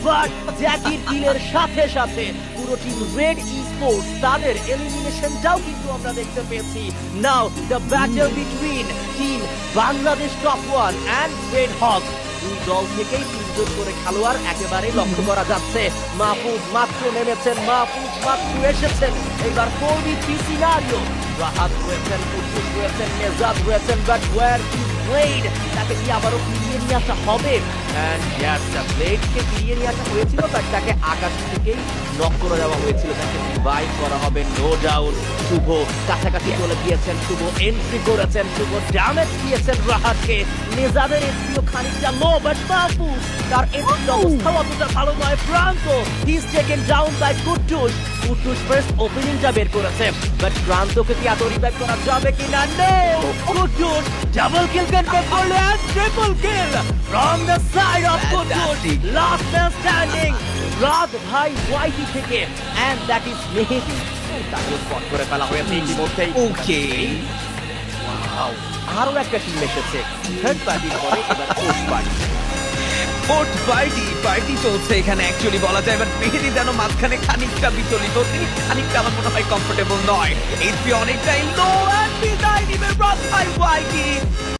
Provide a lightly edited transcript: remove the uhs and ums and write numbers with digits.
But জ্যাকির কিলের সাথে সাথে পুরো টিম রেড স্পোর্টস তাদের এলিমিনেশনটাও কিন্তু আমরা দেখতে পেয়েছি। Now the battle between team Bangladesh top one and red hawk, দুই দল থেকেই তিনজন করে খেলোয়াড় একেবারে লক্ষ্য করা যাচ্ছে। মাহফুজ মাত্র নেমেছেন, মাহফুজ মাত্র এসেছেন। এবার 4v3 সিনারিও, রাহাত রয়েছেন, কুদ্দুস রয়েছেন, নেজাদ রয়েছেন, বাট ওয়্যার ইজ ব্লেড? তাকে কি আবারও ফিরিয়ে নিয়ে আসা হবে? অ্যান্ড ইয়াস, ব্লেডকে ফিরিয়ে নিয়ে আসা হয়েছিল, বাট তাকে আকাশ থেকেই নক করে দেওয়া হয়েছিল, তাকে রিভাইভ করা হবে নো ডাউট। শুভ কাছাকাছি চলে গিয়েছেন, শুভ এন্ট্রি করেছেন, শুভ ড্যামেজ দিয়েছেন রাহাতকে। নেজাদের এসপিও খানিকটা লো, বাট মাহফুজ তার এন্ট্রির অবস্থা অতটা ভালো নয়। Pranto he is taken down by Kuddus. Kuddus first ওপেনিংটা বের করেছে, বাট প্রান্তকে কি এত রিভাইভ করা যাবে কিনা? No, Kuddus double kill convert করলো and triple kill from the side of Kuddus. Last man standing রাত ভাই ওয়াইটি থেকে, and that is মেহেদী। তাকে স্পট করে ফেলা হয়েছে ইতিমধ্যেই। ওকে, ওয়াও, আরো একটা টিম এসেছে থার্ড পার্টির পরে, এবার ফোর্থ পার্টি। ফোর্থ পার্টি চলছে এখানে অ্যাকচুয়ালি বলা যায়। বাট মেহেদী যেন মাঝখানে খানিকটা বিচলিত, তিনি খানিকটা আমার মনে হয় কমফোর্টেবল নয়। এইচপি অনেকটাই লো, বিদায় নিবে রাত ভাই ওয়াইটি।